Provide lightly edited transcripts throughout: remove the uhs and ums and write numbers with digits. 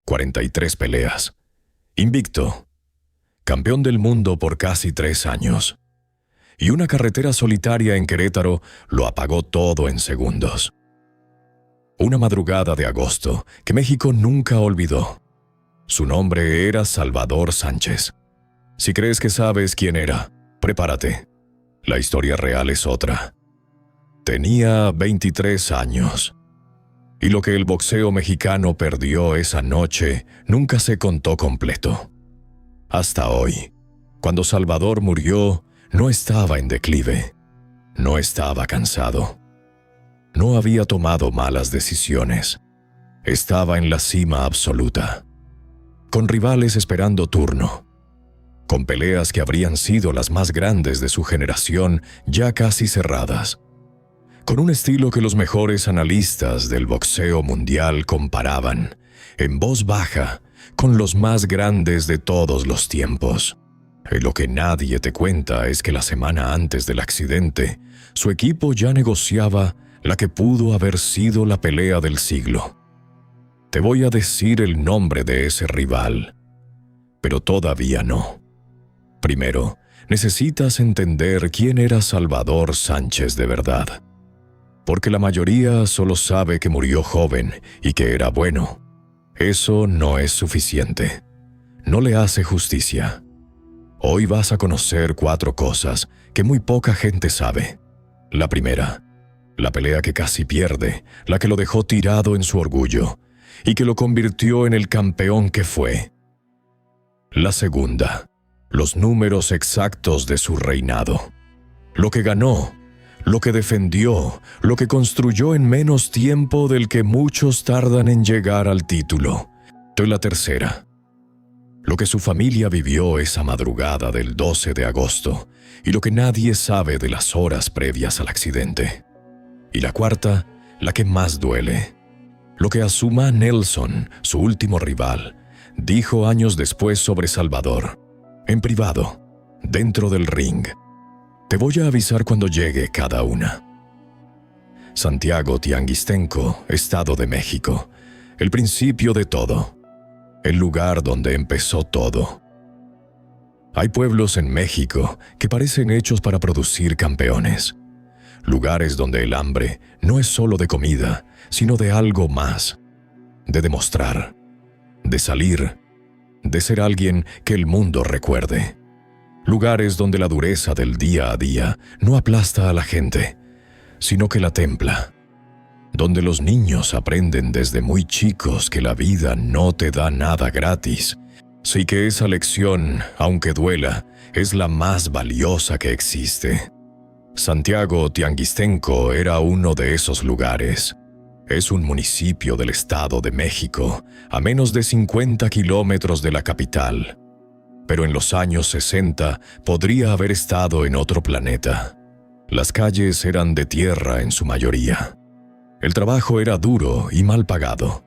43 peleas. Invicto. Campeón del mundo por casi 3 años. Y una carretera solitaria en Querétaro lo apagó todo en segundos. Una madrugada de agosto que México nunca olvidó. Su nombre era Salvador Sánchez. Si crees que sabes quién era, prepárate. La historia real es otra. Tenía 23 años. Y lo que el boxeo mexicano perdió esa noche nunca se contó completo. Hasta hoy, cuando Salvador murió, no estaba en declive. No estaba cansado. No había tomado malas decisiones. Estaba en la cima absoluta. Con rivales esperando turno. Con peleas que habrían sido las más grandes de su generación ya casi cerradas. Con un estilo que los mejores analistas del boxeo mundial comparaban, en voz baja, con los más grandes de todos los tiempos. Y lo que nadie te cuenta es que la semana antes del accidente, su equipo ya negociaba la que pudo haber sido la pelea del siglo. Te voy a decir el nombre de ese rival, pero todavía no. Primero, necesitas entender quién era Salvador Sánchez de verdad. Porque la mayoría solo sabe que murió joven y que era bueno. Eso no es suficiente. No le hace justicia. Hoy vas a conocer 4 cosas que muy poca gente sabe. La primera, la pelea que casi pierde, la que lo dejó tirado en su orgullo y que lo convirtió en el campeón que fue. La segunda, los números exactos de su reinado. Lo que ganó, lo que defendió, lo que construyó en menos tiempo del que muchos tardan en llegar al título. Y la tercera, lo que su familia vivió esa madrugada del 12 de agosto y lo que nadie sabe de las horas previas al accidente. Y la cuarta, la que más duele. Lo que Azumah Nelson, su último rival, dijo años después sobre Salvador, en privado, dentro del ring. Te voy a avisar cuando llegue cada una. Santiago Tianguistenco, Estado de México. El principio de todo. El lugar donde empezó todo. Hay pueblos en México que parecen hechos para producir campeones. Lugares donde el hambre no es solo de comida, sino de algo más. De demostrar. De salir. De ser alguien que el mundo recuerde. Lugares donde la dureza del día a día no aplasta a la gente, sino que la templa. Donde los niños aprenden desde muy chicos que la vida no te da nada gratis, sí que esa lección, aunque duela, es la más valiosa que existe. Santiago Tianguistenco era uno de esos lugares. Es un municipio del Estado de México, a menos de 50 kilómetros de la capital. Pero en los años 60 podría haber estado en otro planeta. Las calles eran de tierra en su mayoría. El trabajo era duro y mal pagado.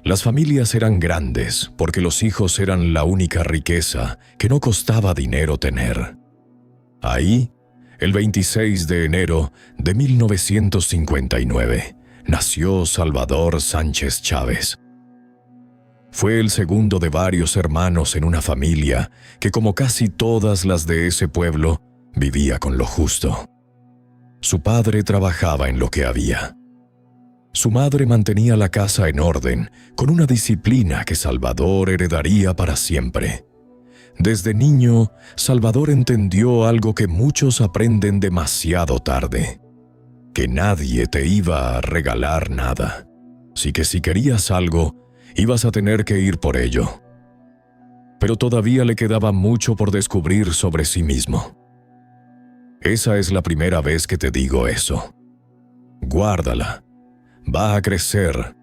Las familias eran grandes porque los hijos eran la única riqueza que no costaba dinero tener. Ahí, el 26 de enero de 1959, nació Salvador Sánchez Chávez. Fue el segundo de varios hermanos en una familia que, como casi todas las de ese pueblo, vivía con lo justo. Su padre trabajaba en lo que había. Su madre mantenía la casa en orden, con una disciplina que Salvador heredaría para siempre. Desde niño, Salvador entendió algo que muchos aprenden demasiado tarde: que nadie te iba a regalar nada. Así que si querías algo, ibas a tener que ir por ello. Pero todavía le quedaba mucho por descubrir sobre sí mismo. Esa es la primera vez que te digo eso. Guárdala. Va a crecer.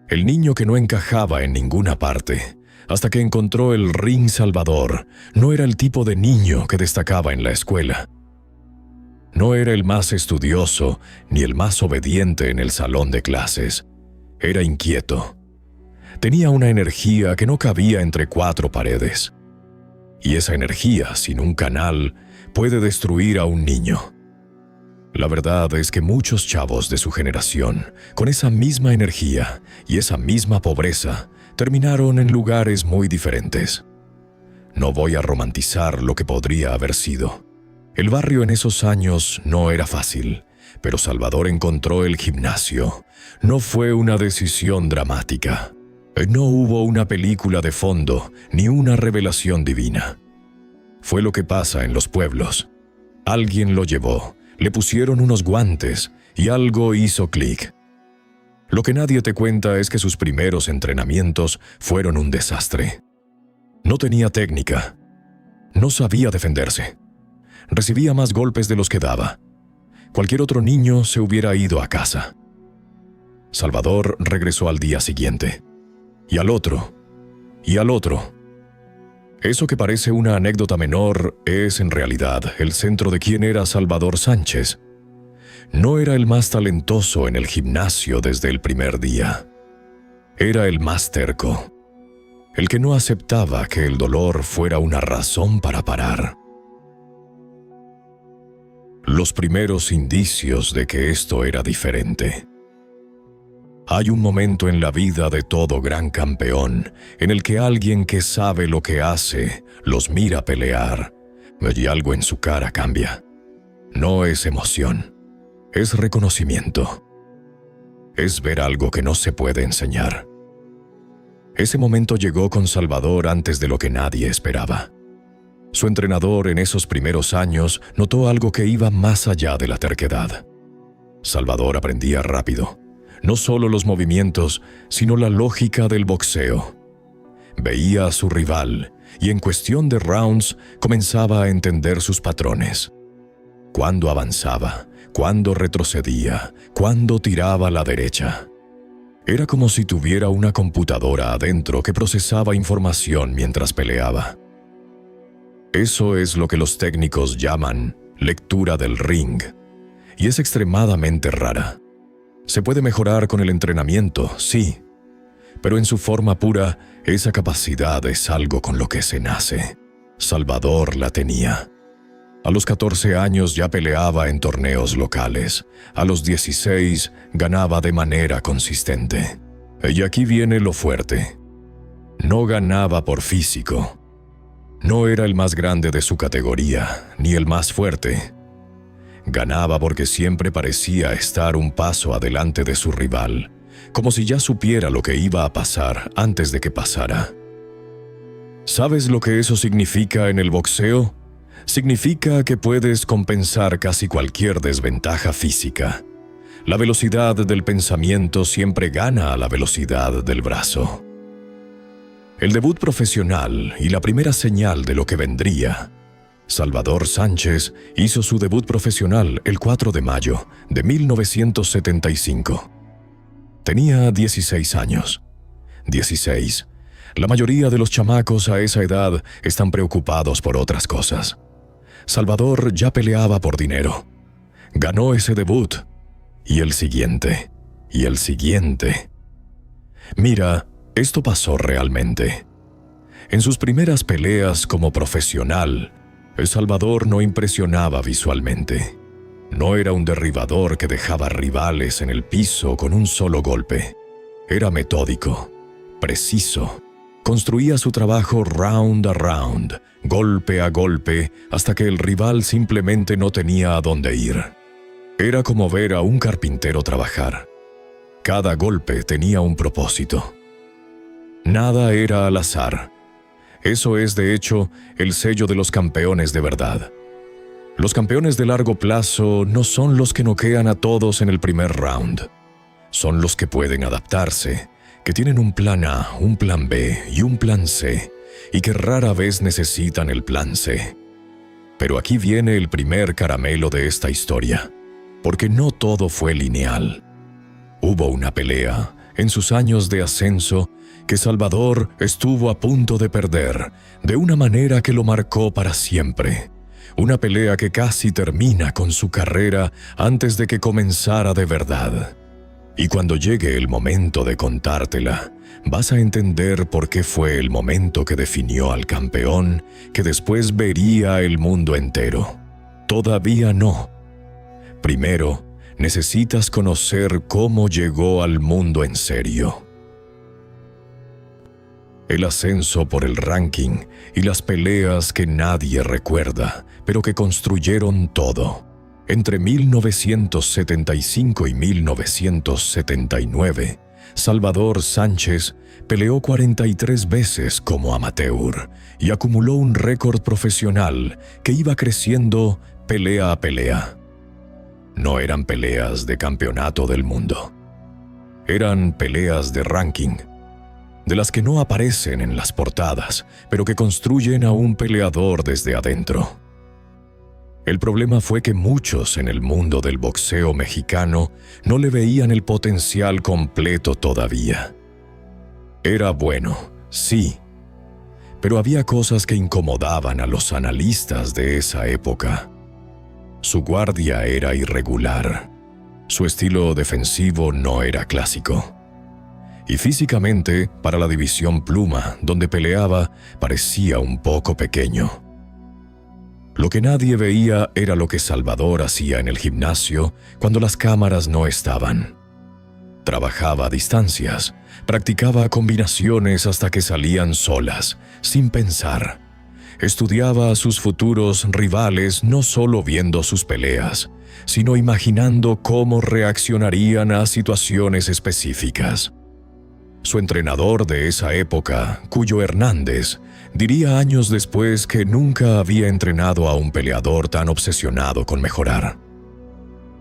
El niño que no encajaba en ninguna parte, hasta que encontró el ring Salvador, no era el tipo de niño que destacaba en la escuela. No era el más estudioso ni el más obediente en el salón de clases. Era inquieto. Tenía una energía que no cabía entre 4 paredes. Y esa energía, sin un canal, puede destruir a un niño. La verdad es que muchos chavos de su generación, con esa misma energía y esa misma pobreza, terminaron en lugares muy diferentes. No voy a romantizar lo que podría haber sido. El barrio en esos años no era fácil, pero Salvador encontró el gimnasio. No fue una decisión dramática. No hubo una película de fondo ni una revelación divina. Fue lo que pasa en los pueblos. Alguien lo llevó, le pusieron unos guantes y algo hizo clic. Lo que nadie te cuenta es que sus primeros entrenamientos fueron un desastre. No tenía técnica. No sabía defenderse. Recibía más golpes de los que daba. Cualquier otro niño se hubiera ido a casa. Salvador regresó al día siguiente. Y al otro. Y al otro. Eso que parece una anécdota menor es en realidad el centro de quién era Salvador Sánchez. No era el más talentoso en el gimnasio desde el primer día. Era el más terco. El que no aceptaba que el dolor fuera una razón para parar. Los primeros indicios de que esto era diferente. Hay un momento en la vida de todo gran campeón en el que alguien que sabe lo que hace los mira pelear y algo en su cara cambia. No es emoción, es reconocimiento. Es ver algo que no se puede enseñar. Ese momento llegó con Salvador antes de lo que nadie esperaba. Su entrenador en esos primeros años notó algo que iba más allá de la terquedad. Salvador aprendía rápido. No solo los movimientos, sino la lógica del boxeo. Veía a su rival y en cuestión de rounds comenzaba a entender sus patrones. Cuándo avanzaba, cuándo retrocedía, cuándo tiraba a la derecha. Era como si tuviera una computadora adentro que procesaba información mientras peleaba. Eso es lo que los técnicos llaman lectura del ring, y es extremadamente rara. Se puede mejorar con el entrenamiento, sí, pero en su forma pura, esa capacidad es algo con lo que se nace. Salvador la tenía. A los 14 años ya peleaba en torneos locales. A los 16 ganaba de manera consistente. Y aquí viene lo fuerte. No ganaba por físico. No era el más grande de su categoría, ni el más fuerte. Ganaba porque siempre parecía estar un paso adelante de su rival, como si ya supiera lo que iba a pasar antes de que pasara. ¿Sabes lo que eso significa en el boxeo? Significa que puedes compensar casi cualquier desventaja física. La velocidad del pensamiento siempre gana a la velocidad del brazo. El debut profesional y la primera señal de lo que vendría. Salvador Sánchez hizo su debut profesional el 4 de mayo de 1975. Tenía 16 años. 16. La mayoría de los chamacos a esa edad están preocupados por otras cosas. Salvador ya peleaba por dinero. Ganó ese debut. Y el siguiente. Y el siguiente. Mira, esto pasó realmente. En sus primeras peleas como profesional, El Salvador no impresionaba visualmente. No era un derribador que dejaba rivales en el piso con un solo golpe. Era metódico, preciso. Construía su trabajo round a round, golpe a golpe, hasta que el rival simplemente no tenía a dónde ir. Era como ver a un carpintero trabajar. Cada golpe tenía un propósito. Nada era al azar. Eso es, de hecho, el sello de los campeones de verdad. Los campeones de largo plazo no son los que noquean a todos en el primer round. Son los que pueden adaptarse, que tienen un plan A, un plan B y un plan C, y que rara vez necesitan el plan C. Pero aquí viene el primer caramelo de esta historia, porque no todo fue lineal. Hubo una pelea, en sus años de ascenso, que Salvador estuvo a punto de perder, de una manera que lo marcó para siempre. Una pelea que casi termina con su carrera antes de que comenzara de verdad. Y cuando llegue el momento de contártela, vas a entender por qué fue el momento que definió al campeón, que después vería el mundo entero. Todavía no. Primero, necesitas conocer cómo llegó al mundo en serio. el ascenso por el ranking y las peleas que nadie recuerda, pero que construyeron todo. Entre 1975 y 1979, Salvador Sánchez peleó 43 veces como amateur y acumuló un récord profesional que iba creciendo pelea a pelea. No eran peleas de campeonato del mundo. Eran peleas de ranking, de las que no aparecen en las portadas, pero que construyen a un peleador desde adentro. El problema fue que muchos en el mundo del boxeo mexicano no le veían el potencial completo todavía. Era bueno, sí, pero había cosas que incomodaban a los analistas de esa época. Su guardia era irregular, su estilo defensivo no era clásico. Y físicamente, para la división pluma, donde peleaba, parecía un poco pequeño. Lo que nadie veía era lo que Salvador hacía en el gimnasio cuando las cámaras no estaban. Trabajaba a distancias, practicaba combinaciones hasta que salían solas, sin pensar. Estudiaba a sus futuros rivales no solo viendo sus peleas, sino imaginando cómo reaccionarían a situaciones específicas. Su entrenador de esa época, Cuyo Hernández, diría años después que nunca había entrenado a un peleador tan obsesionado con mejorar.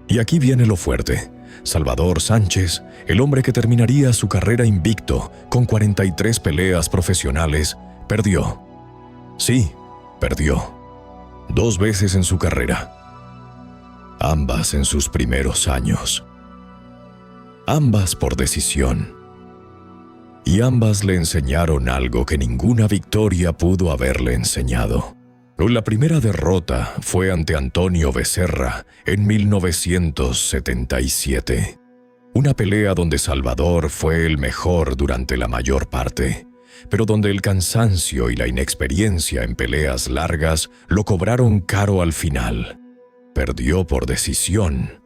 Y aquí viene lo fuerte. Salvador Sánchez, el hombre que terminaría su carrera invicto con 43 peleas profesionales, perdió. Sí, perdió. 2 veces en su carrera. Ambas en sus primeros años. Ambas por decisión. Y ambas le enseñaron algo que ninguna victoria pudo haberle enseñado. La primera derrota fue ante Antonio Becerra en 1977. Una pelea donde Salvador fue el mejor durante la mayor parte, pero donde el cansancio y la inexperiencia en peleas largas lo cobraron caro al final. Perdió por decisión.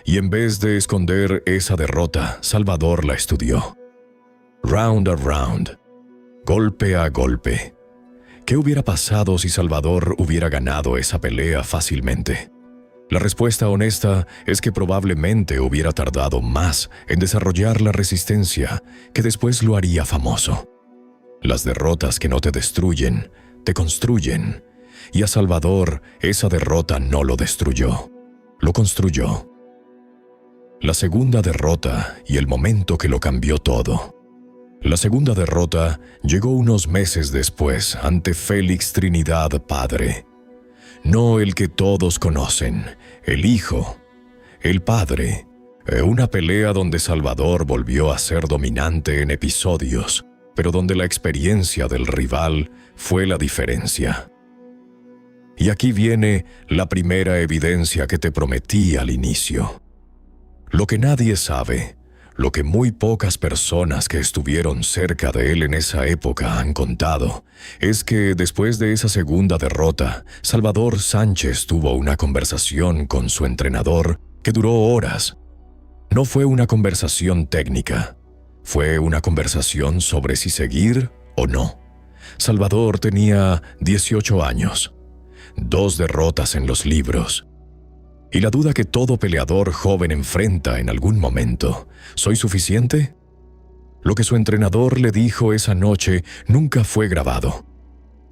Y en vez de esconder esa derrota, Salvador la estudió. Round a round, golpe a golpe. ¿Qué hubiera pasado si Salvador hubiera ganado esa pelea fácilmente? La respuesta honesta es que probablemente hubiera tardado más en desarrollar la resistencia que después lo haría famoso. Las derrotas que no te destruyen, te construyen. Y a Salvador esa derrota no lo destruyó, lo construyó. La segunda derrota y el momento que lo cambió todo. La segunda derrota llegó unos meses después ante Félix Trinidad Padre. No el que todos conocen, el hijo, el padre. Una pelea donde Salvador volvió a ser dominante en episodios, pero donde la experiencia del rival fue la diferencia. Y aquí viene la primera evidencia que te prometí al inicio. Lo que nadie sabe, lo que muy pocas personas que estuvieron cerca de él en esa época han contado, es que después de esa segunda derrota, Salvador Sánchez tuvo una conversación con su entrenador que duró horas. No fue una conversación técnica, fue una conversación sobre si seguir o no. Salvador tenía 18 años, 2 derrotas en los libros. Y la duda que todo peleador joven enfrenta en algún momento, ¿soy suficiente? Lo que su entrenador le dijo esa noche nunca fue grabado.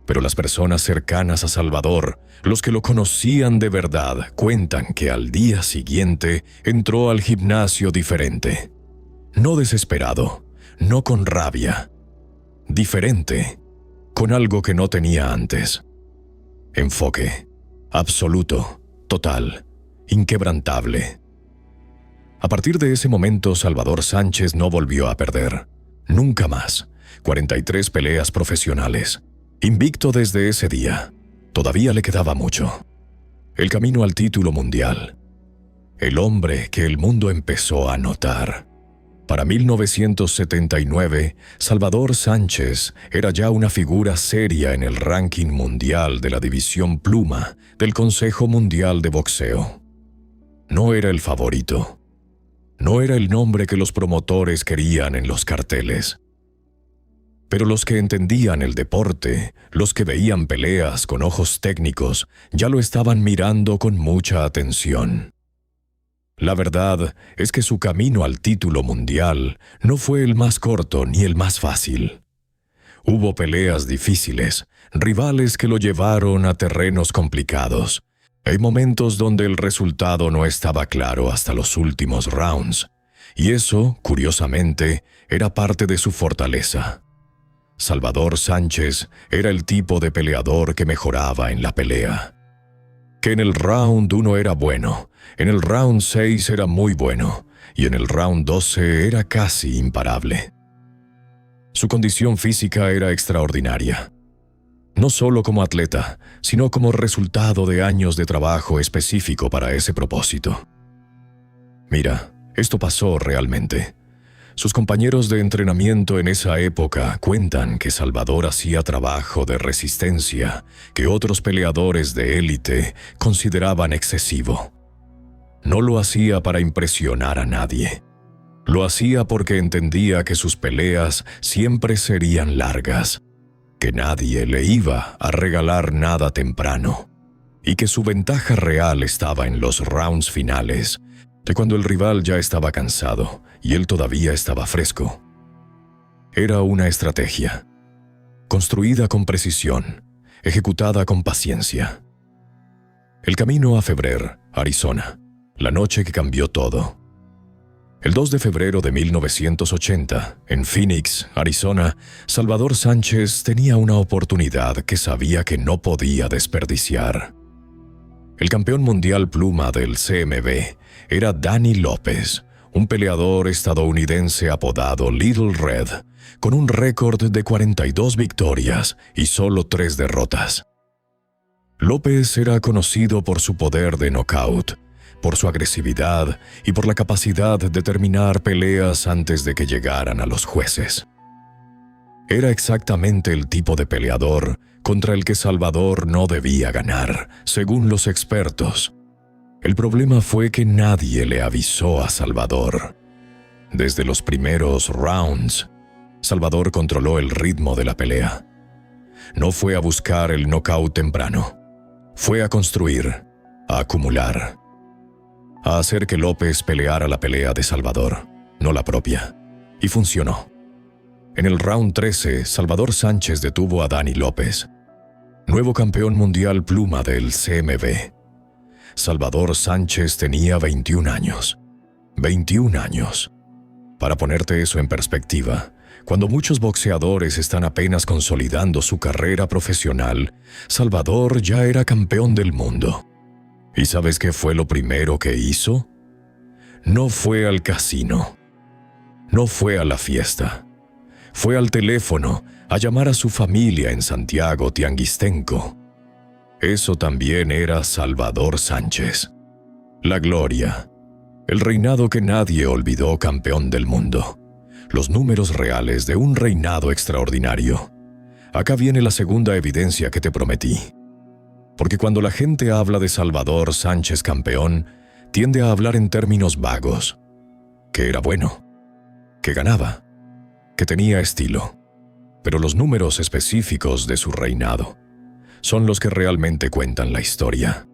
Pero las personas cercanas a Salvador, los que lo conocían de verdad, cuentan que al día siguiente entró al gimnasio diferente. No desesperado, no con rabia. Diferente, con algo que no tenía antes. Enfoque, absoluto, total. Inquebrantable. A partir de ese momento, Salvador Sánchez no volvió a perder. Nunca más. 43 peleas profesionales. Invicto desde ese día. Todavía le quedaba mucho. El camino al título mundial. El hombre que el mundo empezó a notar. Para 1979, Salvador Sánchez era ya una figura seria en el ranking mundial de la división pluma del Consejo Mundial de Boxeo. No era el favorito. No era el nombre que los promotores querían en los carteles. Pero los que entendían el deporte, los que veían peleas con ojos técnicos, ya lo estaban mirando con mucha atención. La verdad es que su camino al título mundial no fue el más corto ni el más fácil. Hubo peleas difíciles, rivales que lo llevaron a terrenos complicados. Hay momentos donde el resultado no estaba claro hasta los últimos rounds, y eso, curiosamente, era parte de su fortaleza. Salvador Sánchez era el tipo de peleador que mejoraba en la pelea. Que en el round 1 era bueno, en el round 6 era muy bueno, y en el round 12 era casi imparable. Su condición física era extraordinaria. No solo como atleta, sino como resultado de años de trabajo específico para ese propósito. Mira, esto pasó realmente. Sus compañeros de entrenamiento en esa época cuentan que Salvador hacía trabajo de resistencia que otros peleadores de élite consideraban excesivo. No lo hacía para impresionar a nadie. Lo hacía porque entendía que sus peleas siempre serían largas, que nadie le iba a regalar nada temprano, y que su ventaja real estaba en los rounds finales, de cuando el rival ya estaba cansado y él todavía estaba fresco. Era una estrategia, construida con precisión, ejecutada con paciencia. El camino a Febrer, Arizona, la noche que cambió todo. El 2 de febrero de 1980, en Phoenix, Arizona, Salvador Sánchez tenía una oportunidad que sabía que no podía desperdiciar. El campeón mundial pluma del CMB era Danny López, un peleador estadounidense apodado Little Red, con un récord de 42 victorias y solo 3 derrotas. López era conocido por su poder de knockout, por su agresividad y por la capacidad de terminar peleas antes de que llegaran a los jueces. Era exactamente el tipo de peleador contra el que Salvador no debía ganar, según los expertos. El problema fue que nadie le avisó a Salvador. Desde los primeros rounds, Salvador controló el ritmo de la pelea. No fue a buscar el knockout temprano. Fue a construir, a acumular, a hacer que López peleara la pelea de Salvador, no la propia. Y funcionó. En el round 13, Salvador Sánchez detuvo a Danny López, nuevo campeón mundial pluma del CMB. Salvador Sánchez tenía 21 años. 21 años. Para ponerte eso en perspectiva, cuando muchos boxeadores están apenas consolidando su carrera profesional, Salvador ya era campeón del mundo. ¿Y sabes qué fue lo primero que hizo? No fue al casino. No fue a la fiesta. Fue al teléfono a llamar a su familia en Santiago Tianguistenco. Eso también era Salvador Sánchez. La gloria. El reinado que nadie olvidó, campeón del mundo. Los números reales de un reinado extraordinario. Acá viene la segunda evidencia que te prometí. Porque cuando la gente habla de Salvador Sánchez campeón, tiende a hablar en términos vagos. Que era bueno, que ganaba, que tenía estilo. Pero los números específicos de su reinado son los que realmente cuentan la historia.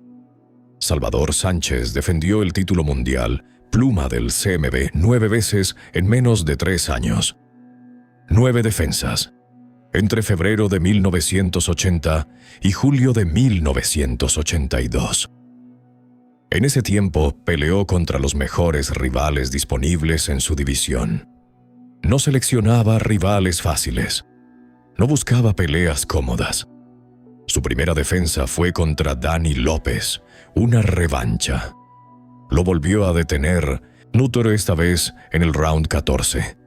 Salvador Sánchez defendió el título mundial, pluma del CMB, 9 veces en menos de 3 años. 9 defensas. Entre febrero de 1980 y julio de 1982. En ese tiempo peleó contra los mejores rivales disponibles en su división. No seleccionaba rivales fáciles. No buscaba peleas cómodas. Su primera defensa fue contra Danny López, una revancha. Lo volvió a detener, Nútero esta vez en el round 14.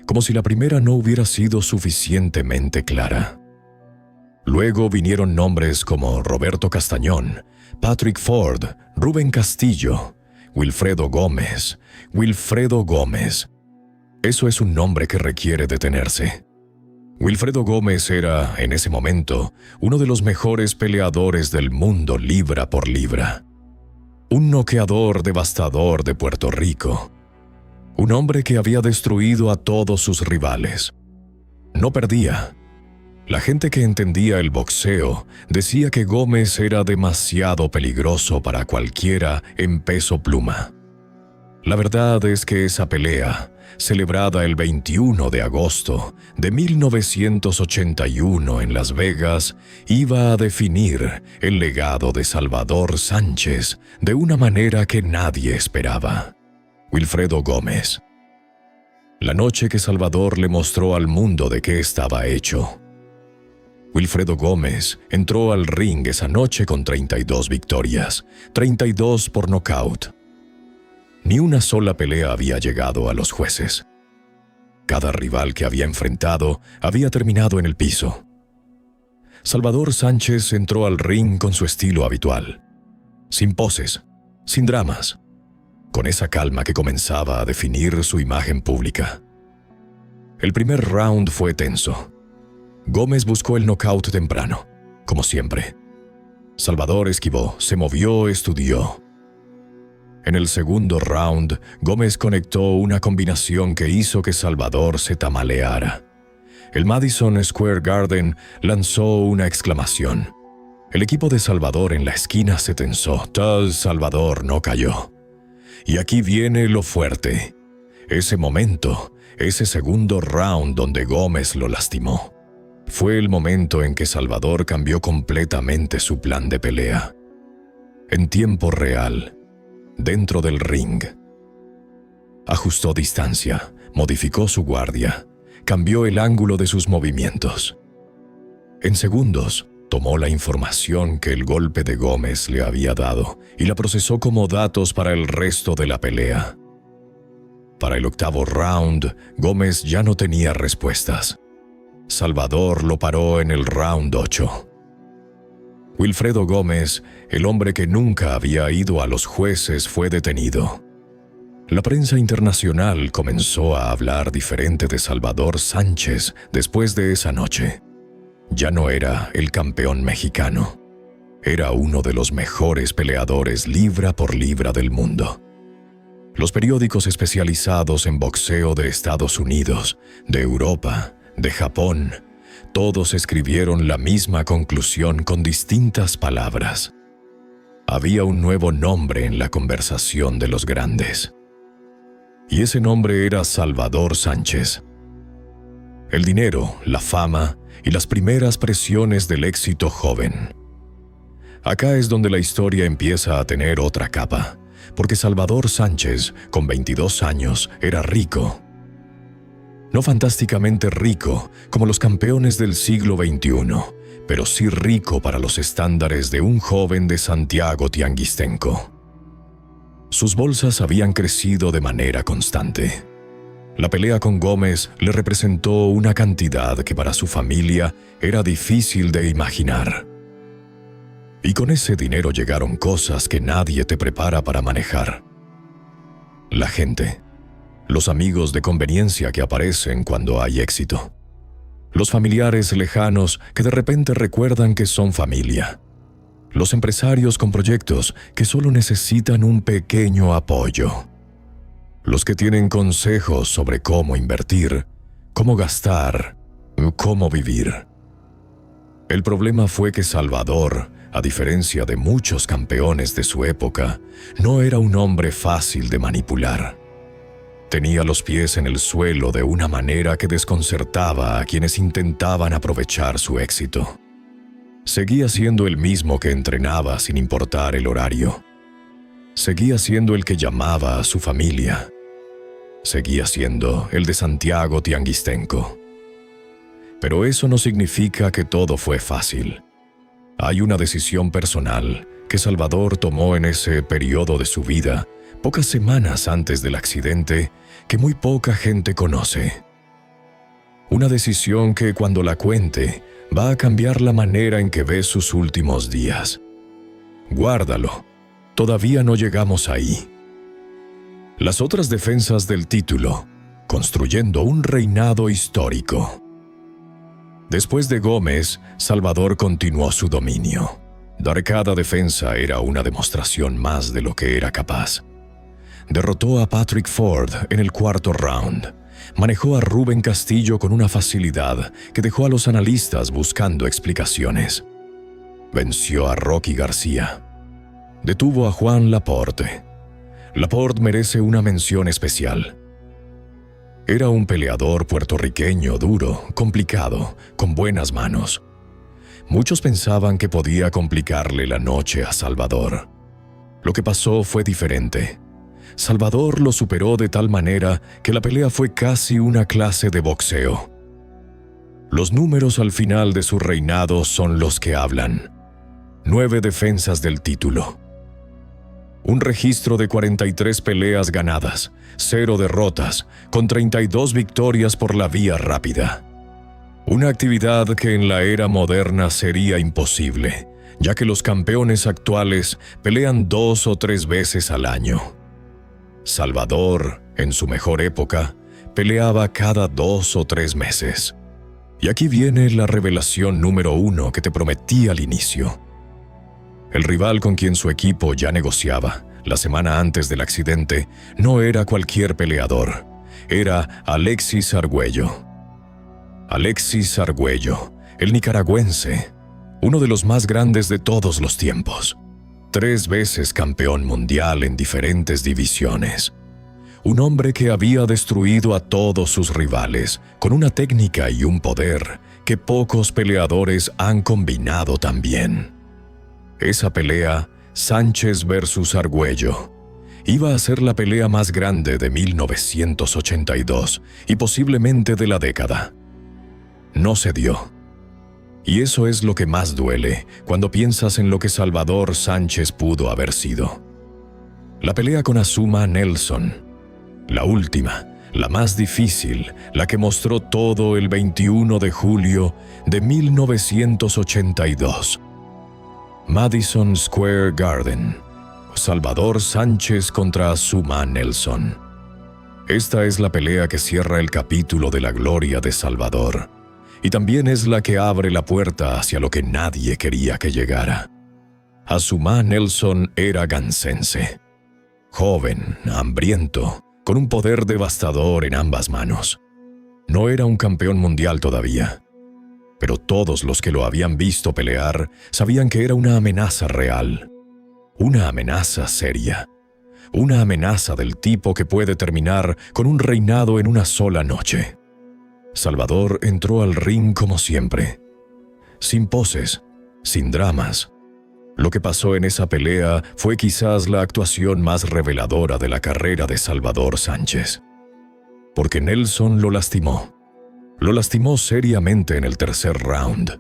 Como si la primera no hubiera sido suficientemente clara. Luego vinieron nombres como Roberto Castañón, Patrick Ford, Rubén Castillo, Wilfredo Gómez. Eso es un nombre que requiere detenerse. Wilfredo Gómez era, en ese momento, uno de los mejores peleadores del mundo libra por libra. Un noqueador devastador de Puerto Rico. Un hombre que había destruido a todos sus rivales. No perdía. La gente que entendía el boxeo decía que Gómez era demasiado peligroso para cualquiera en peso pluma. La verdad es que esa pelea, celebrada el 21 de agosto de 1981 en Las Vegas, iba a definir el legado de Salvador Sánchez de una manera que nadie esperaba. Wilfredo Gómez. La noche que Salvador le mostró al mundo de qué estaba hecho. Wilfredo Gómez entró al ring esa noche con 32 victorias, 32 por nocaut. Ni una sola pelea había llegado a los jueces. Cada rival que había enfrentado había terminado en el piso. Salvador Sánchez entró al ring con su estilo habitual, sin poses, sin dramas, con esa calma que comenzaba a definir su imagen pública. El primer round fue tenso. Gómez buscó el knockout temprano, como siempre. Salvador esquivó, se movió, estudió. En el segundo round, Gómez conectó una combinación que hizo que Salvador se tamaleara. El Madison Square Garden lanzó una exclamación. El equipo de Salvador en la esquina se tensó. Tal Salvador no cayó. Y aquí viene lo fuerte. Ese momento, ese segundo round donde Gómez lo lastimó. Fue el momento en que Salvador cambió completamente su plan de pelea. En tiempo real, dentro del ring. Ajustó distancia, modificó su guardia, cambió el ángulo de sus movimientos. En segundos, tomó la información que el golpe de Gómez le había dado y la procesó como datos para el resto de la pelea. Para el octavo round, Gómez ya no tenía respuestas. Salvador lo paró en el round 8. Wilfredo Gómez, el hombre que nunca había ido a los jueces, fue detenido. La prensa internacional comenzó a hablar diferente de Salvador Sánchez después de esa noche. Ya no era el campeón mexicano. Era uno de los mejores peleadores libra por libra del mundo. Los periódicos especializados en boxeo de Estados Unidos, de Europa, de Japón, todos escribieron la misma conclusión con distintas palabras. Había un nuevo nombre en la conversación de los grandes. Y ese nombre era Salvador Sánchez. El dinero, la fama y las primeras presiones del éxito joven. Acá es donde la historia empieza a tener otra capa, porque Salvador Sánchez, con 22 años, era rico. No fantásticamente rico como los campeones del siglo XXI, pero sí rico para los estándares de un joven de Santiago Tianguistenco. Sus bolsas habían crecido de manera constante. La pelea con Gómez le representó una cantidad que para su familia era difícil de imaginar. Y con ese dinero llegaron cosas que nadie te prepara para manejar. La gente. Los amigos de conveniencia que aparecen cuando hay éxito. Los familiares lejanos que de repente recuerdan que son familia. Los empresarios con proyectos que solo necesitan un pequeño apoyo. Los que tienen consejos sobre cómo invertir, cómo gastar, cómo vivir. El problema fue que Salvador, a diferencia de muchos campeones de su época, no era un hombre fácil de manipular. Tenía los pies en el suelo de una manera que desconcertaba a quienes intentaban aprovechar su éxito. Seguía siendo el mismo que entrenaba sin importar el horario. Seguía siendo el que llamaba a su familia. Seguía siendo el de Santiago Tianguistenco. Pero eso no significa que todo fue fácil. Hay una decisión personal que Salvador tomó en ese periodo de su vida, pocas semanas antes del accidente, que muy poca gente conoce. Una decisión que cuando la cuente va a cambiar la manera en que ves sus últimos días. Guárdalo, todavía no llegamos ahí. Las otras defensas del título, construyendo un reinado histórico. Después de Gómez, Salvador continuó su dominio. Dar cada defensa era una demostración más de lo que era capaz. Derrotó a Patrick Ford en el cuarto round manejó a Rubén Castillo con una facilidad que dejó a los analistas buscando explicaciones. Venció a Rocky García. Detuvo a Juan Laporte. Laporte merece una mención especial. Era un peleador puertorriqueño duro, complicado, con buenas manos. Muchos pensaban que podía complicarle la noche a Salvador. Lo que pasó fue diferente. Salvador lo superó de tal manera que la pelea fue casi una clase de boxeo. Los números al final de su reinado son los que hablan. 9 defensas del título. Un registro de 43 peleas ganadas, 0 derrotas, con 32 victorias por la vía rápida. Una actividad que en la era moderna sería imposible, ya que los campeones actuales pelean 2 o 3 veces al año. Salvador, en su mejor época, peleaba cada 2 o 3 meses. Y aquí viene la revelación número 1 que te prometí al inicio. El rival con quien su equipo ya negociaba, la semana antes del accidente, no era cualquier peleador, era Alexis Argüello. Alexis Argüello, el nicaragüense, uno de los más grandes de todos los tiempos. 3 veces campeón mundial en diferentes divisiones. Un hombre que había destruido a todos sus rivales con una técnica y un poder que pocos peleadores han combinado tan bien. Esa pelea, Sánchez versus Argüello, iba a ser la pelea más grande de 1982 y posiblemente de la década. No se dio. Y eso es lo que más duele cuando piensas en lo que Salvador Sánchez pudo haber sido. La pelea con Azumah Nelson, la última, la más difícil, la que mostró todo el 21 de julio de 1982. Madison Square Garden, Salvador Sánchez contra Azumah Nelson. Esta es la pelea que cierra el capítulo de la gloria de Salvador. Y también es la que abre la puerta hacia lo que nadie quería que llegara. Azumah Nelson era gansense. Joven, hambriento, con un poder devastador en ambas manos. No era un campeón mundial todavía. Pero todos los que lo habían visto pelear sabían que era una amenaza real. Una amenaza seria. Una amenaza del tipo que puede terminar con un reinado en una sola noche. Salvador entró al ring como siempre, sin poses, sin dramas. Lo que pasó en esa pelea fue quizás la actuación más reveladora de la carrera de Salvador Sánchez. Porque Nelson lo lastimó seriamente en el tercer round.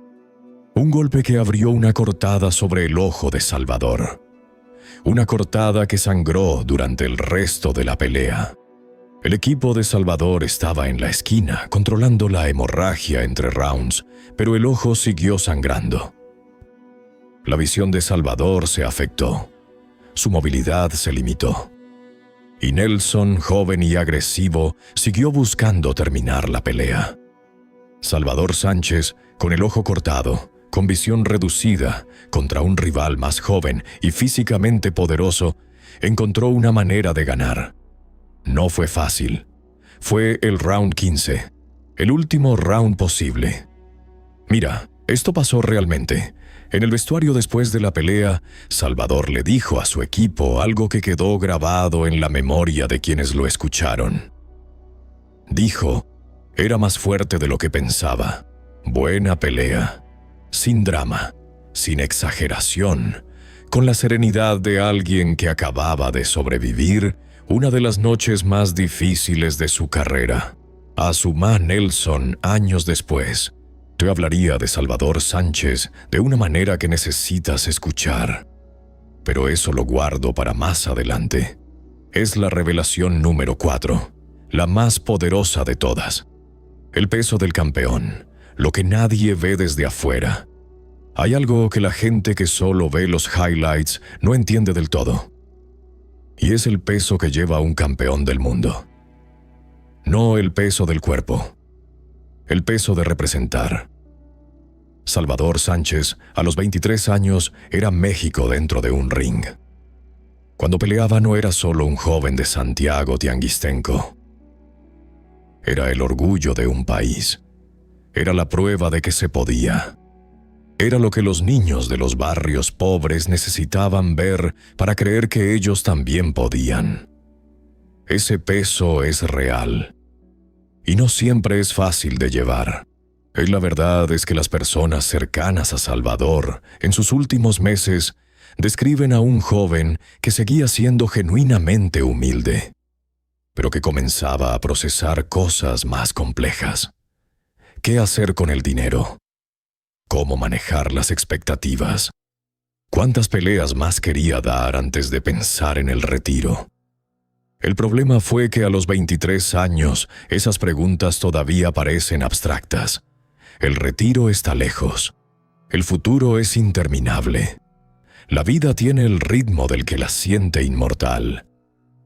Un golpe que abrió una cortada sobre el ojo de Salvador. Una cortada que sangró durante el resto de la pelea. El equipo de Salvador estaba en la esquina, controlando la hemorragia entre rounds, pero el ojo siguió sangrando. La visión de Salvador se afectó. Su movilidad se limitó. Y Nelson, joven y agresivo, siguió buscando terminar la pelea. Salvador Sánchez, con el ojo cortado, con visión reducida, contra un rival más joven y físicamente poderoso, encontró una manera de ganar. No fue fácil. Fue el round 15, el último round posible. Mira, esto pasó realmente. En el vestuario después de la pelea, Salvador le dijo a su equipo algo que quedó grabado en la memoria de quienes lo escucharon. Dijo, era más fuerte de lo que pensaba. Buena pelea. Sin drama, sin exageración, con la serenidad de alguien que acababa de sobrevivir una de las noches más difíciles de su carrera. Azumah Nelson, años después, te hablaría de Salvador Sánchez de una manera que necesitas escuchar. Pero eso lo guardo para más adelante. Es la revelación número 4, la más poderosa de todas. El peso del campeón, lo que nadie ve desde afuera. Hay algo que la gente que solo ve los highlights no entiende del todo. Y es el peso que lleva un campeón del mundo. No el peso del cuerpo. El peso de representar. Salvador Sánchez, a los 23 años, era México dentro de un ring. Cuando peleaba no era solo un joven de Santiago Tianguistenco. Era el orgullo de un país. Era la prueba de que se podía. Era lo que los niños de los barrios pobres necesitaban ver para creer que ellos también podían. Ese peso es real. Y no siempre es fácil de llevar. Y la verdad es que las personas cercanas a Salvador, en sus últimos meses, describen a un joven que seguía siendo genuinamente humilde, pero que comenzaba a procesar cosas más complejas. ¿Qué hacer con el dinero? ¿Cómo manejar las expectativas? ¿Cuántas peleas más quería dar antes de pensar en el retiro? El problema fue que a los 23 años esas preguntas todavía parecen abstractas. El retiro está lejos. El futuro es interminable. La vida tiene el ritmo del que la siente inmortal.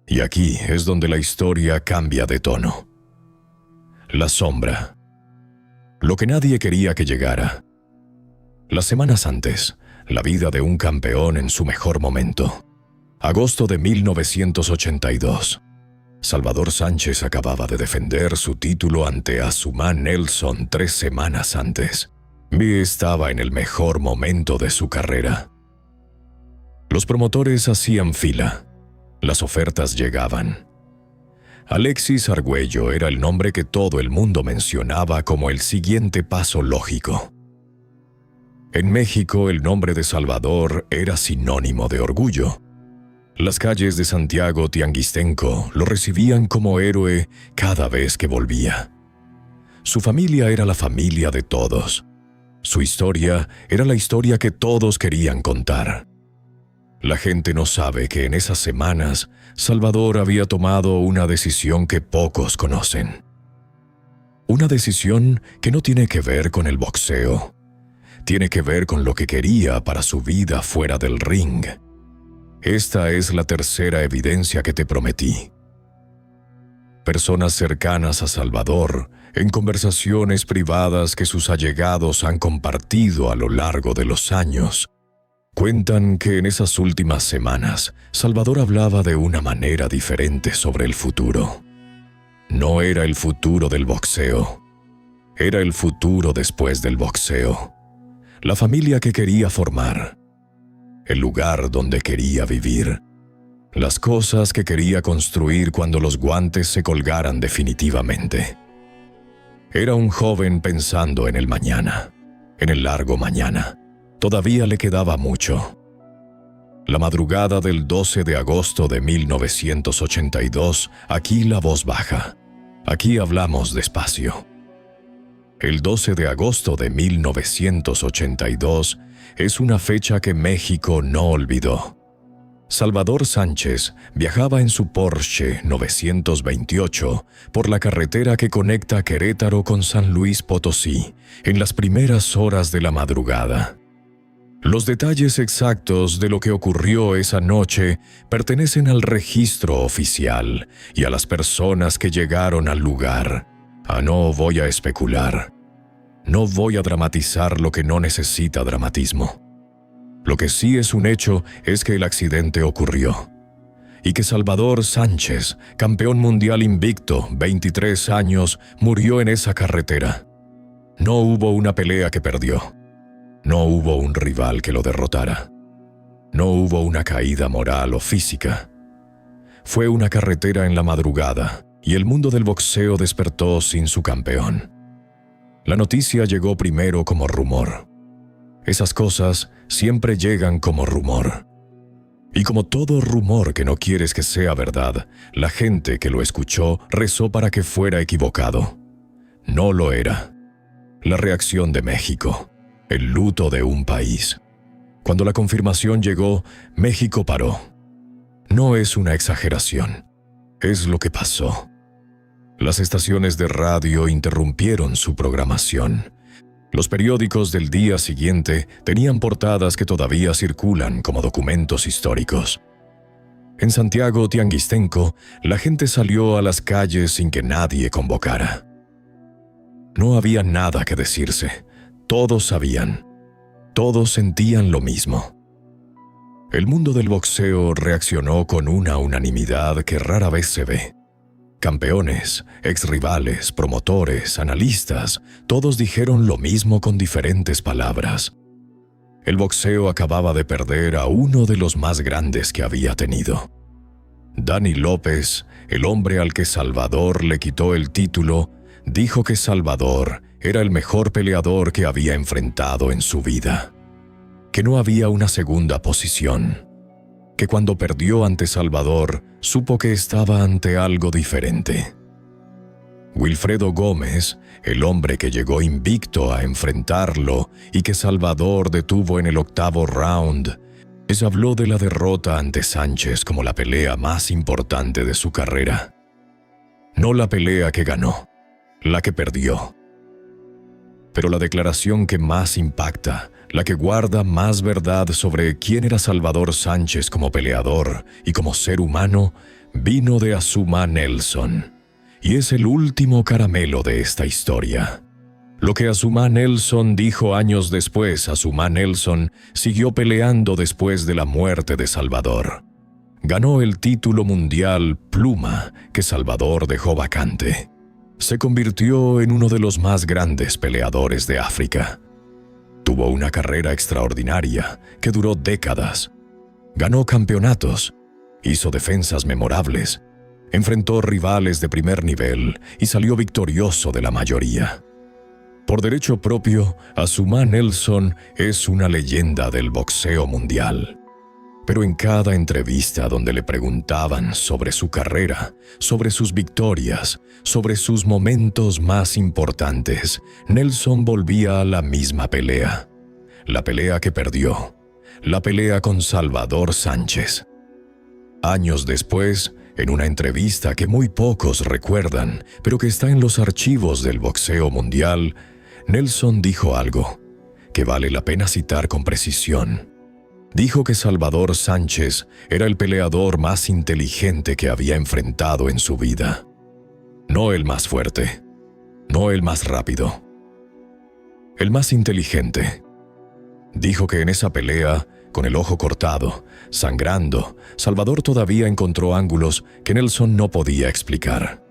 Y aquí es donde la historia cambia de tono. La sombra. Lo que nadie quería que llegara. Las semanas antes, la vida de un campeón en su mejor momento. Agosto de 1982. Salvador Sánchez acababa de defender su título ante Azumah Nelson 3 semanas antes. Y estaba en el mejor momento de su carrera. Los promotores hacían fila. Las ofertas llegaban. Alexis Argüello era el nombre que todo el mundo mencionaba como el siguiente paso lógico. En México, el nombre de Salvador era sinónimo de orgullo. Las calles de Santiago Tianguistenco lo recibían como héroe cada vez que volvía. Su familia era la familia de todos. Su historia era la historia que todos querían contar. La gente no sabe que en esas semanas Salvador había tomado una decisión que pocos conocen. Una decisión que no tiene que ver con el boxeo. Tiene que ver con lo que quería para su vida fuera del ring. Esta es la tercera evidencia que te prometí. Personas cercanas a Salvador, en conversaciones privadas que sus allegados han compartido a lo largo de los años, cuentan que en esas últimas semanas, Salvador hablaba de una manera diferente sobre el futuro. No era el futuro del boxeo. Era el futuro después del boxeo. La familia que quería formar. El lugar donde quería vivir. Las cosas que quería construir cuando los guantes se colgaran definitivamente. Era un joven pensando en el mañana, en el largo mañana. Todavía le quedaba mucho. La madrugada del 12 de agosto de 1982, aquí la voz baja. Aquí hablamos despacio. El 12 de agosto de 1982 es una fecha que México no olvidó. Salvador Sánchez viajaba en su Porsche 928 por la carretera que conecta Querétaro con San Luis Potosí en las primeras horas de la madrugada. Los detalles exactos de lo que ocurrió esa noche pertenecen al registro oficial y a las personas que llegaron al lugar. No voy a especular. No voy a dramatizar lo que no necesita dramatismo. Lo que sí es un hecho es que el accidente ocurrió. Y que Salvador Sánchez, campeón mundial invicto, 23 años, murió en esa carretera. No hubo una pelea que perdió. No hubo un rival que lo derrotara. No hubo una caída moral o física. Fue una carretera en la madrugada y el mundo del boxeo despertó sin su campeón. La noticia llegó primero como rumor. Esas cosas siempre llegan como rumor. Y como todo rumor que no quieres que sea verdad, la gente que lo escuchó rezó para que fuera equivocado. No lo era. La reacción de México. El luto de un país. Cuando la confirmación llegó, México paró. No es una exageración. Es lo que pasó. Las estaciones de radio interrumpieron su programación. Los periódicos del día siguiente tenían portadas que todavía circulan como documentos históricos. En Santiago Tianguistenco, la gente salió a las calles sin que nadie convocara. No había nada que decirse. Todos sabían. Todos sentían lo mismo. El mundo del boxeo reaccionó con una unanimidad que rara vez se ve. Campeones, exrivales, promotores, analistas, todos dijeron lo mismo con diferentes palabras. El boxeo acababa de perder a uno de los más grandes que había tenido. Danny López, el hombre al que Salvador le quitó el título, dijo que Salvador era el mejor peleador que había enfrentado en su vida, que no había una segunda posición, que cuando perdió ante Salvador supo que estaba ante algo diferente. Wilfredo Gómez, el hombre que llegó invicto a enfrentarlo y que Salvador detuvo en el 8º round, les habló de la derrota ante Sánchez como la pelea más importante de su carrera. No la pelea que ganó, la que perdió. Pero la declaración que más impacta, la que guarda más verdad sobre quién era Salvador Sánchez como peleador y como ser humano, vino de Azumah Nelson, y es el último caramelo de esta historia. Lo que Azumah Nelson dijo años después, Azumah Nelson siguió peleando después de la muerte de Salvador. Ganó el título mundial pluma que Salvador dejó vacante. Se convirtió en uno de los más grandes peleadores de África. Tuvo una carrera extraordinaria que duró décadas. Ganó campeonatos, hizo defensas memorables, enfrentó rivales de primer nivel y salió victorioso de la mayoría. Por derecho propio, Azumah Nelson es una leyenda del boxeo mundial. Pero en cada entrevista donde le preguntaban sobre su carrera, sobre sus victorias, sobre sus momentos más importantes, Nelson volvía a la misma pelea. La pelea que perdió, la pelea con Salvador Sánchez. Años después, en una entrevista que muy pocos recuerdan, pero que está en los archivos del boxeo mundial, Nelson dijo algo que vale la pena citar con precisión. Dijo que Salvador Sánchez era el peleador más inteligente que había enfrentado en su vida. No el más fuerte, no el más rápido. El más inteligente. Dijo que en esa pelea, con el ojo cortado, sangrando, Salvador todavía encontró ángulos que Nelson no podía explicar.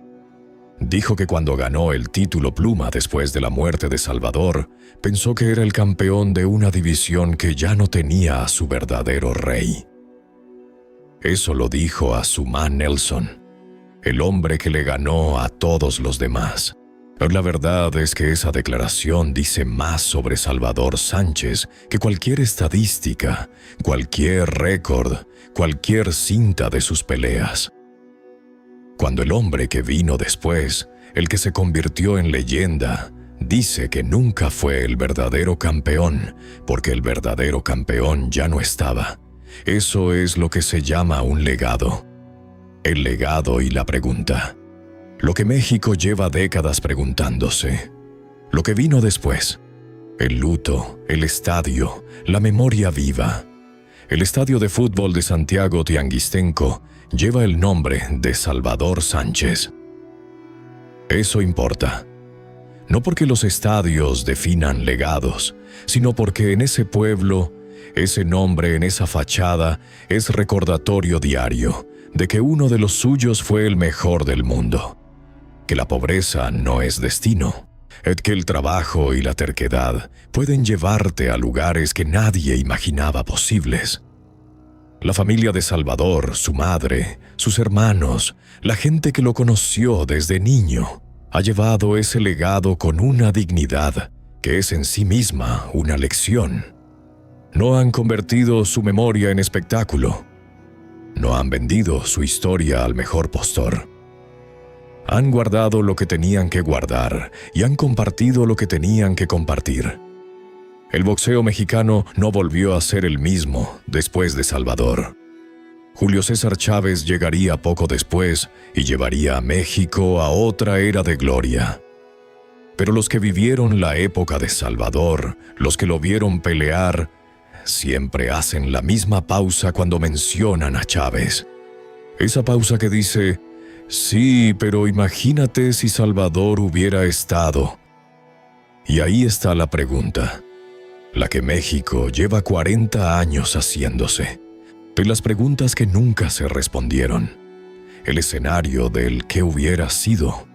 Dijo que cuando ganó el título pluma después de la muerte de Salvador, pensó que era el campeón de una división que ya no tenía a su verdadero rey. Eso lo dijo Azumah Nelson, el hombre que le ganó a todos los demás. Pero la verdad es que esa declaración dice más sobre Salvador Sánchez que cualquier estadística, cualquier récord, cualquier cinta de sus peleas. Cuando el hombre que vino después, el que se convirtió en leyenda, dice que nunca fue el verdadero campeón, porque el verdadero campeón ya no estaba. Eso es lo que se llama un legado. El legado y la pregunta. Lo que México lleva décadas preguntándose. Lo que vino después. El luto, el estadio, la memoria viva. El estadio de fútbol de Santiago Tianguistenco lleva el nombre de Salvador Sánchez. Eso importa. No porque los estadios definan legados, sino porque en ese pueblo, ese nombre en esa fachada es recordatorio diario de que uno de los suyos fue el mejor del mundo. Que la pobreza no es destino. Que el trabajo y la terquedad pueden llevarte a lugares que nadie imaginaba posibles. La familia de Salvador, su madre, sus hermanos, la gente que lo conoció desde niño, ha llevado ese legado con una dignidad que es en sí misma una lección. No han convertido su memoria en espectáculo. No han vendido su historia al mejor postor. Han guardado lo que tenían que guardar y han compartido lo que tenían que compartir. El boxeo mexicano no volvió a ser el mismo después de Salvador. Julio César Chávez llegaría poco después y llevaría a México a otra era de gloria. Pero los que vivieron la época de Salvador, los que lo vieron pelear, siempre hacen la misma pausa cuando mencionan a Chávez. Esa pausa que dice, sí, pero imagínate si Salvador hubiera estado. Y ahí está la pregunta, la que México lleva 40 años haciéndose, de las preguntas que nunca se respondieron. el escenario del ¿qué hubiera sido?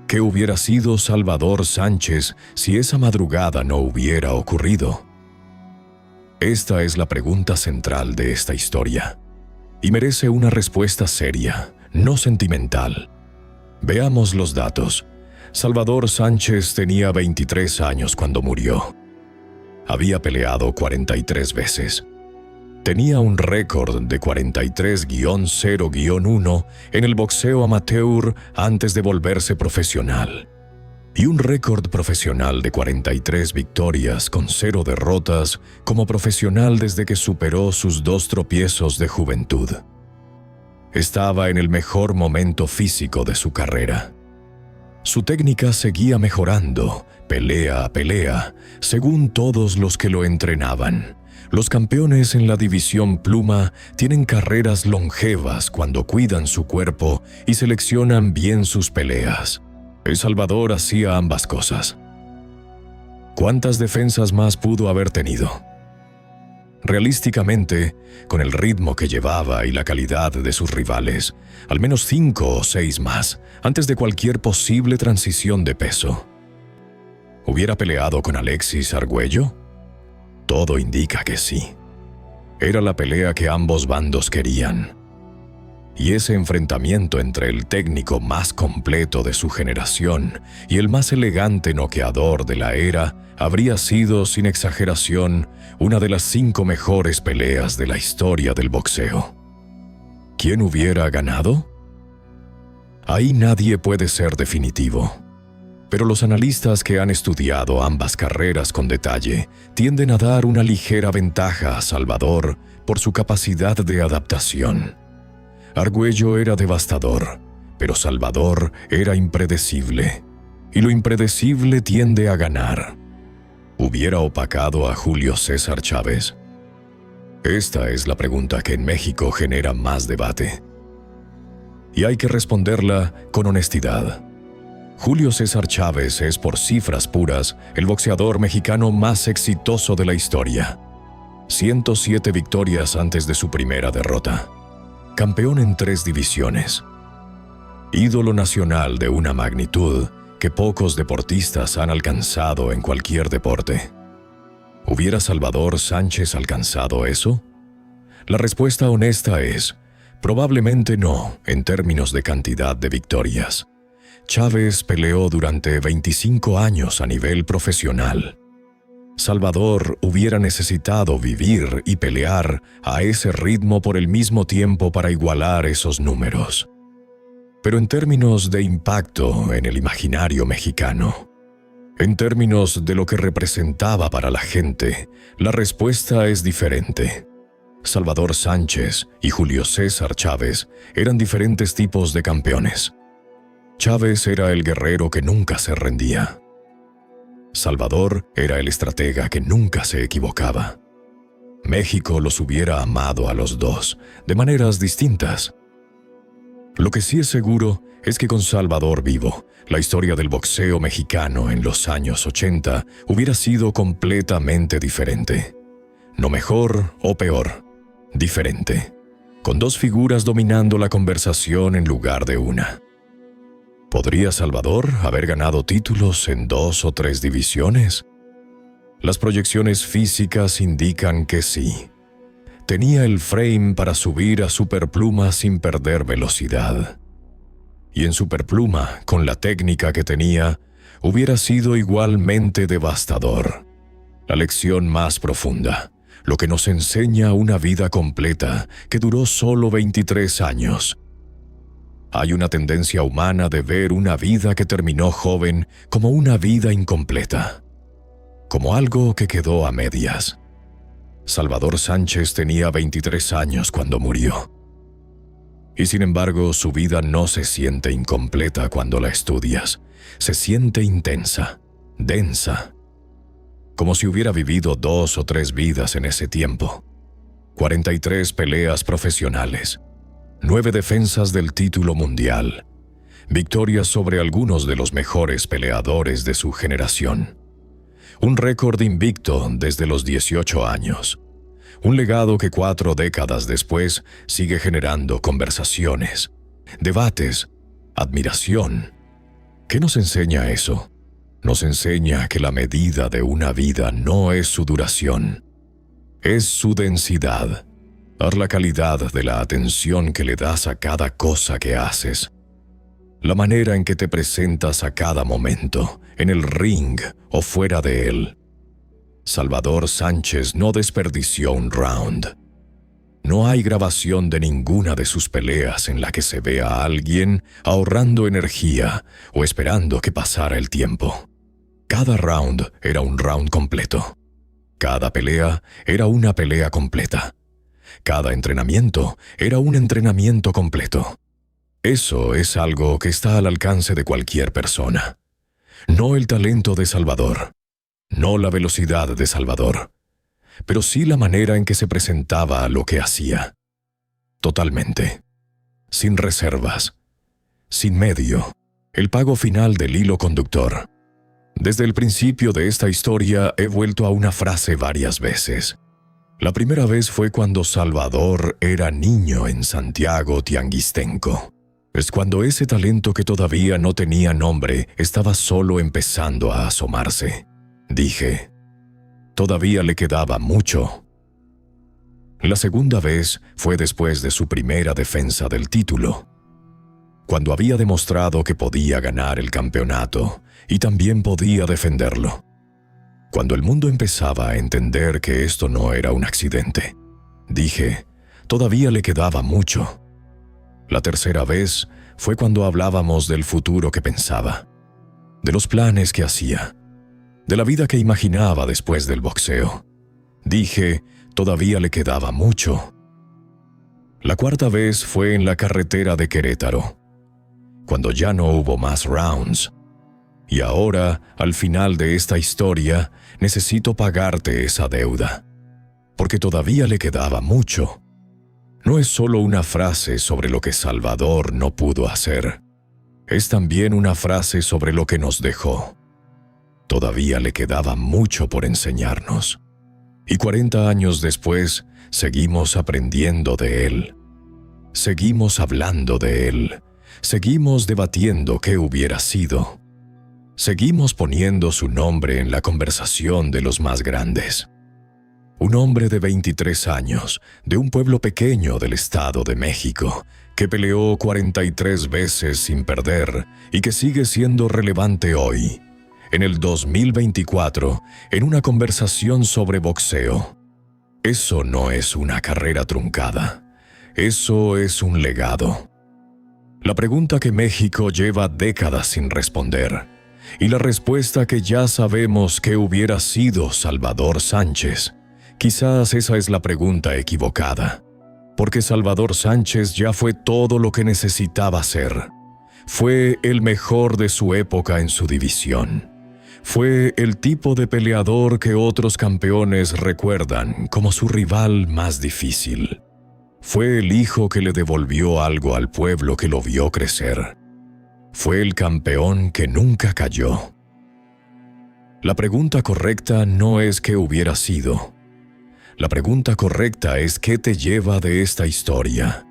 ¿Qué hubiera sido Salvador Sánchez si esa madrugada no hubiera ocurrido? Esta es la pregunta central de esta historia, y merece una respuesta seria, no sentimental. Veamos los datos. Salvador Sánchez tenía 23 años cuando murió. Había peleado 43 veces. Tenía un récord de 43-0-1 en el boxeo amateur antes de volverse profesional, y un récord profesional de 43 victorias con 0 derrotas como profesional desde que superó sus 2 tropiezos de juventud. Estaba en el mejor momento físico de su carrera. Su técnica seguía mejorando, pelea a pelea, según todos los que lo entrenaban. Los campeones en la división pluma tienen carreras longevas cuando cuidan su cuerpo y seleccionan bien sus peleas. El Salvador hacía ambas cosas. ¿Cuántas defensas más pudo haber tenido? Realísticamente, con el ritmo que llevaba y la calidad de sus rivales, al menos 5 o 6 más, antes de cualquier posible transición de peso. ¿Hubiera peleado con Alexis Argüello? Todo indica que sí. Era la pelea que ambos bandos querían. Y ese enfrentamiento entre el técnico más completo de su generación y el más elegante noqueador de la era habría sido, sin exageración, una de las 5 mejores peleas de la historia del boxeo. ¿Quién hubiera ganado? Ahí nadie puede ser definitivo. Pero los analistas que han estudiado ambas carreras con detalle tienden a dar una ligera ventaja a Salvador por su capacidad de adaptación. Argüello era devastador, pero Salvador era impredecible, y lo impredecible tiende a ganar. ¿Hubiera opacado a Julio César Chávez? Esta es la pregunta que en México genera más debate. Y hay que responderla con honestidad. Julio César Chávez es, por cifras puras, el boxeador mexicano más exitoso de la historia. 107 victorias antes de su primera derrota. Campeón en 3 divisiones. Ídolo nacional de una magnitud que pocos deportistas han alcanzado en cualquier deporte. ¿Hubiera Salvador Sánchez alcanzado eso? La respuesta honesta es, probablemente no, en términos de cantidad de victorias. Chávez peleó durante 25 años a nivel profesional. Salvador hubiera necesitado vivir y pelear a ese ritmo por el mismo tiempo para igualar esos números. Pero en términos de impacto en el imaginario mexicano, en términos de lo que representaba para la gente, la respuesta es diferente. Salvador Sánchez y Julio César Chávez eran diferentes tipos de campeones. Chávez era el guerrero que nunca se rendía. Salvador era el estratega que nunca se equivocaba. México los hubiera amado a los dos, de maneras distintas. Lo que sí es seguro es que con Salvador vivo, la historia del boxeo mexicano en los años 80 hubiera sido completamente diferente. No mejor o peor, diferente, con 2 figuras dominando la conversación en lugar de una. ¿Podría Salvador haber ganado títulos en 2 o 3 divisiones? Las proyecciones físicas indican que sí. Tenía el frame para subir a superpluma sin perder velocidad. Y en superpluma, con la técnica que tenía, hubiera sido igualmente devastador. La lección más profunda, lo que nos enseña una vida completa que duró solo 23 años. Hay una tendencia humana de ver una vida que terminó joven como una vida incompleta, como algo que quedó a medias. Salvador Sánchez tenía 23 años cuando murió. Y sin embargo, su vida no se siente incompleta cuando la estudias. Se siente intensa, densa, como si hubiera vivido 2 o 3 vidas en ese tiempo. 43 peleas profesionales, 9 defensas del título mundial, victorias sobre algunos de los mejores peleadores de su generación. Un récord invicto desde los 18 años. Un legado que 4 décadas después sigue generando conversaciones, debates, admiración. ¿Qué nos enseña eso? Nos enseña que la medida de una vida no es su duración, es su densidad, la calidad de la atención que le das a cada cosa que haces, la manera en que te presentas a cada momento, en el ring o fuera de él. Salvador Sánchez no desperdició un round. No hay grabación de ninguna de sus peleas en la que se vea a alguien ahorrando energía o esperando que pasara el tiempo. Cada round era un round completo. Cada pelea era una pelea completa. Cada entrenamiento era un entrenamiento completo. Eso es algo que está al alcance de cualquier persona. No el talento de Salvador, no la velocidad de Salvador, pero sí la manera en que se presentaba a lo que hacía. Totalmente. Sin reservas. Sin medio. El pago final del hilo conductor. Desde el principio de esta historia he vuelto a una frase varias veces. La primera vez fue cuando Salvador era niño en Santiago Tianguistenco. Es cuando ese talento que todavía no tenía nombre estaba solo empezando a asomarse. Dije, todavía le quedaba mucho. La segunda vez fue después de su primera defensa del título, cuando había demostrado que podía ganar el campeonato y también podía defenderlo. Cuando el mundo empezaba a entender que esto no era un accidente, dije, todavía le quedaba mucho. La tercera vez fue cuando hablábamos del futuro que pensaba, de los planes que hacía, de la vida que imaginaba después del boxeo. Dije, todavía le quedaba mucho. La cuarta vez fue en la carretera de Querétaro, cuando ya no hubo más rounds. Y ahora, al final de esta historia, necesito pagarte esa deuda, porque todavía le quedaba mucho. No es solo una frase sobre lo que Salvador no pudo hacer, es también una frase sobre lo que nos dejó. Todavía le quedaba mucho por enseñarnos. Y 40 años después, seguimos aprendiendo de él. Seguimos hablando de él. Seguimos debatiendo qué hubiera sido. Seguimos poniendo su nombre en la conversación de los más grandes. Un hombre de 23 años, de un pueblo pequeño del Estado de México, que peleó 43 veces sin perder y que sigue siendo relevante hoy, en el 2024, en una conversación sobre boxeo. Eso no es una carrera truncada. Eso es un legado. La pregunta que México lleva décadas sin responder, y la respuesta que ya sabemos que hubiera sido Salvador Sánchez. Quizás esa es la pregunta equivocada, porque Salvador Sánchez ya fue todo lo que necesitaba ser. Fue el mejor de su época en su división. Fue el tipo de peleador que otros campeones recuerdan como su rival más difícil. Fue el hijo que le devolvió algo al pueblo que lo vio crecer. Fue el campeón que nunca cayó. La pregunta correcta no es qué hubiera sido. La pregunta correcta es qué te lleva de esta historia.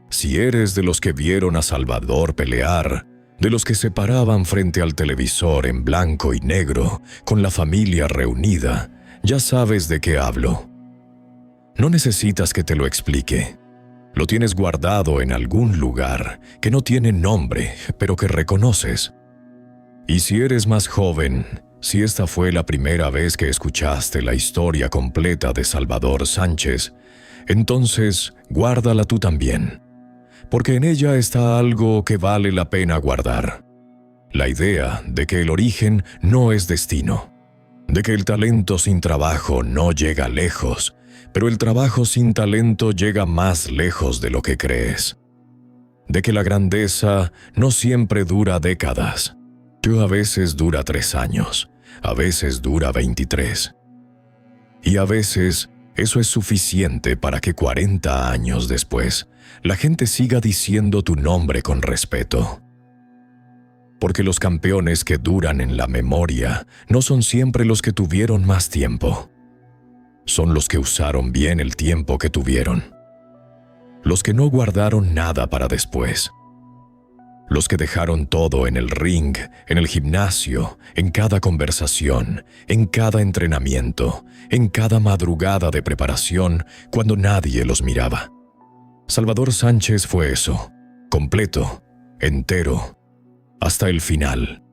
Si eres de los que vieron a Salvador pelear, de los que se paraban frente al televisor en blanco y negro, con la familia reunida, ya sabes de qué hablo. No necesitas que te lo explique. Lo tienes guardado en algún lugar que no tiene nombre, pero que reconoces. Y si eres más joven, si esta fue la primera vez que escuchaste la historia completa de Salvador Sánchez, entonces guárdala tú también, porque en ella está algo que vale la pena guardar. La idea de que el origen no es destino, de que el talento sin trabajo no llega lejos, pero el trabajo sin talento llega más lejos de lo que crees. De que la grandeza no siempre dura décadas, que a veces dura 3 años, a veces dura 23. Y a veces eso es suficiente para que 40 años después la gente siga diciendo tu nombre con respeto. Porque los campeones que duran en la memoria no son siempre los que tuvieron más tiempo. Son los que usaron bien el tiempo que tuvieron. los que no guardaron nada para después, los que dejaron todo en el ring, en el gimnasio, en cada conversación, en cada entrenamiento, en cada madrugada de preparación cuando nadie los miraba. Salvador Sánchez fue eso, completo, entero, hasta el final.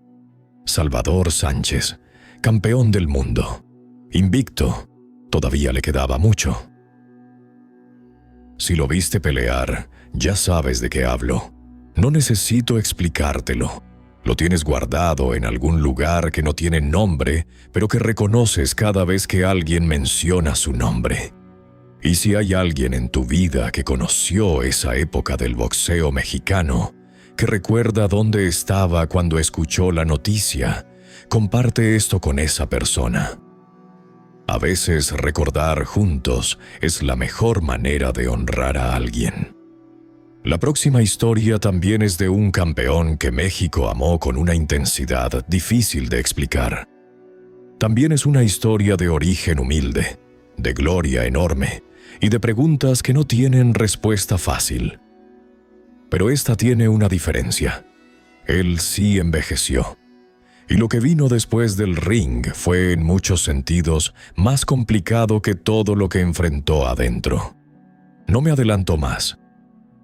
Salvador Sánchez, campeón del mundo, invicto, todavía le quedaba mucho. Si lo viste pelear, ya sabes de qué hablo. No necesito explicártelo. Lo tienes guardado en algún lugar que no tiene nombre, pero que reconoces cada vez que alguien menciona su nombre. Y si hay alguien en tu vida que conoció esa época del boxeo mexicano, que recuerda dónde estaba cuando escuchó la noticia, comparte esto con esa persona. A veces recordar juntos es la mejor manera de honrar a alguien. La próxima historia también es de un campeón que México amó con una intensidad difícil de explicar. También es una historia de origen humilde, de gloria enorme y de preguntas que no tienen respuesta fácil. Pero esta tiene una diferencia. Él sí envejeció. Y lo que vino después del ring fue en muchos sentidos más complicado que todo lo que enfrentó adentro. No me adelanto más.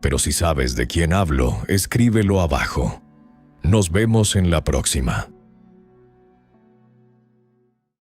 Pero si sabes de quién hablo, escríbelo abajo. Nos vemos en la próxima.